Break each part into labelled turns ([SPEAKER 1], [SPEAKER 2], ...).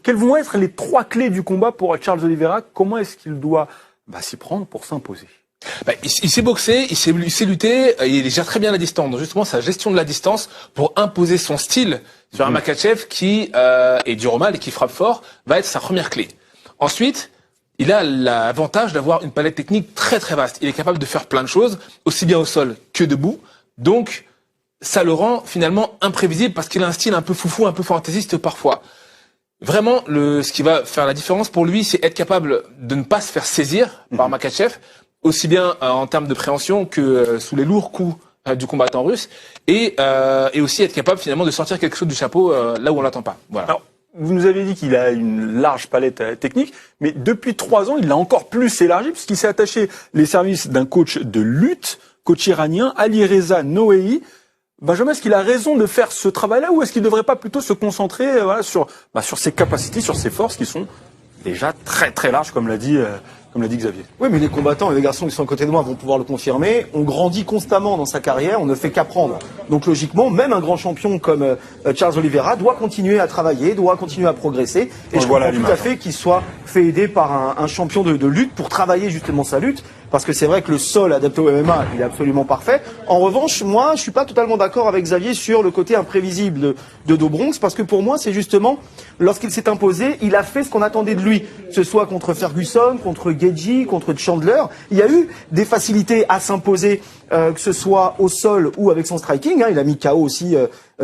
[SPEAKER 1] Quelles vont être les 3 clés du combat pour Charles Oliveira? Comment est-ce qu'il doit s'y prendre pour s'imposer?
[SPEAKER 2] Il sait boxer, il sait lutter, il gère très bien la distance. Donc justement, sa gestion de la distance pour imposer son style sur un Makhachev qui est dur au mal et qui frappe fort va être sa première clé. Ensuite, il a l'avantage d'avoir une palette technique très très vaste. Il est capable de faire plein de choses, aussi bien au sol que debout. Donc, ça le rend finalement imprévisible parce qu'il a un style un peu foufou, un peu fantaisiste parfois. Vraiment, ce qui va faire la différence pour lui, c'est être capable de ne pas se faire saisir par Makhachev, aussi bien en termes de préhension que sous les lourds coups du combattant russe, et aussi être capable finalement de sortir quelque chose du chapeau là où on l'attend pas. Voilà.
[SPEAKER 1] Alors, vous nous avez dit qu'il a une large palette technique, mais depuis 3 ans, il l'a encore plus élargi puisqu'il s'est attaché les services d'un coach de lutte, coach iranien, Alireza Noei. Benjamin, est-ce qu'il a raison de faire ce travail-là ou est-ce qu'il ne devrait pas plutôt se concentrer sur ses capacités, sur ses forces qui sont déjà très très larges, comme l'a dit Xavier?
[SPEAKER 3] Oui, mais les combattants et les garçons qui sont à côté de moi vont pouvoir le confirmer. On grandit constamment dans sa carrière, on ne fait qu'apprendre. Donc logiquement, même un grand champion comme Charles Oliveira doit continuer à travailler, doit continuer à progresser. Et je comprends tout à fait qu'il soit fait aider par un champion de lutte pour travailler justement sa lutte. Parce que c'est vrai que le sol adapté au MMA, il est absolument parfait. En revanche, moi, je suis pas totalement d'accord avec Xavier sur le côté imprévisible de Do Bronx, parce que pour moi, c'est justement, lorsqu'il s'est imposé, il a fait ce qu'on attendait de lui. Que ce soit contre Ferguson, contre Gaethje, contre Chandler. Il y a eu des facilités à s'imposer, que ce soit au sol ou avec son striking. Il a mis KO aussi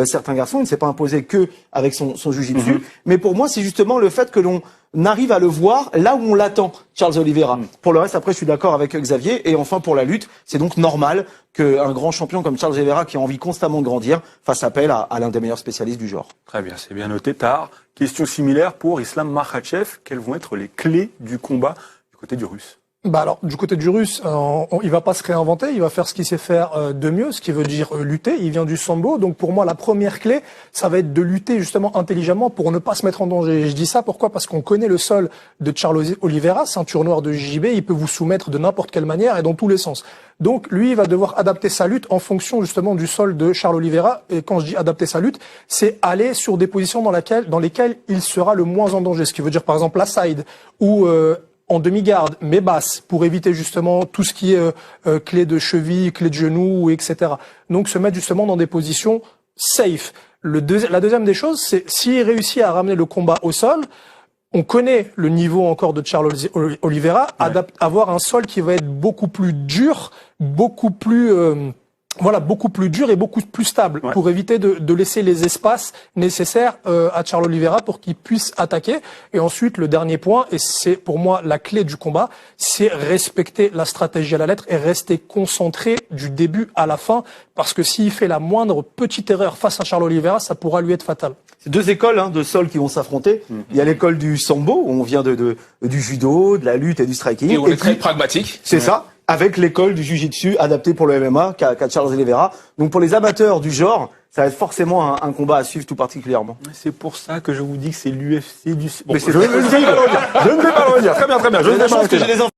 [SPEAKER 3] certains garçons. Il ne s'est pas imposé que avec son jiu-jitsu. Mais pour moi, c'est justement le fait que l'on arrive à le voir là où on l'attend, Charles Oliveira. Pour le reste, après, je suis d'accord avec Xavier. Et enfin, pour la lutte, c'est donc normal qu'un grand champion comme Charles Oliveira, qui a envie constamment de grandir, fasse appel à l'un des meilleurs spécialistes du genre.
[SPEAKER 1] Très bien, c'est bien noté. Tard. Question similaire pour Islam Makhachev. Quelles vont être les clés du combat du côté du Russe?
[SPEAKER 4] Alors, du côté du Russe, il va pas se réinventer, il va faire ce qu'il sait faire de mieux, ce qui veut dire lutter. Il vient du sambo, donc pour moi, la première clé, ça va être de lutter justement intelligemment pour ne pas se mettre en danger. Et je dis ça pourquoi? Parce qu'on connaît le sol de Charles Oliveira, ceinture noire de JJB, il peut vous soumettre de n'importe quelle manière et dans tous les sens. Donc, lui, il va devoir adapter sa lutte en fonction justement du sol de Charles Oliveira. Et quand je dis adapter sa lutte, c'est aller sur des positions dans lesquelles il sera le moins en danger. Ce qui veut dire, par exemple, la side ou en demi-garde, mais basse, pour éviter justement tout ce qui est clé de cheville, clé de genou, etc. Donc se mettre justement dans des positions safe. La deuxième des choses, c'est s'il réussit à ramener le combat au sol, on connaît le niveau encore de Charles Oliveira, avoir un sol qui va être beaucoup plus dur, beaucoup plus dur et beaucoup plus stable pour éviter de laisser les espaces nécessaires à Charles Oliveira pour qu'il puisse attaquer. Et ensuite, le dernier point, et c'est pour moi la clé du combat, c'est respecter la stratégie à la lettre et rester concentré du début à la fin, parce que s'il fait la moindre petite erreur face à Charles Oliveira, ça pourra lui être fatal.
[SPEAKER 3] C'est 2 écoles de sol qui vont s'affronter. Il y a l'école du sambo, où on vient du judo, de la lutte et du striking.
[SPEAKER 2] Et on est très pragmatique.
[SPEAKER 3] C'est ça. Avec l'école du jiu-jitsu adapté pour le MMA qu'a Charles Oliveira. Donc pour les amateurs du genre, ça va être forcément un combat à suivre tout particulièrement.
[SPEAKER 1] C'est pour ça que je vous dis que c'est l'UFC du...
[SPEAKER 3] Mais je ne vais pas le redire. Très bien. Je ne vais pas le redire.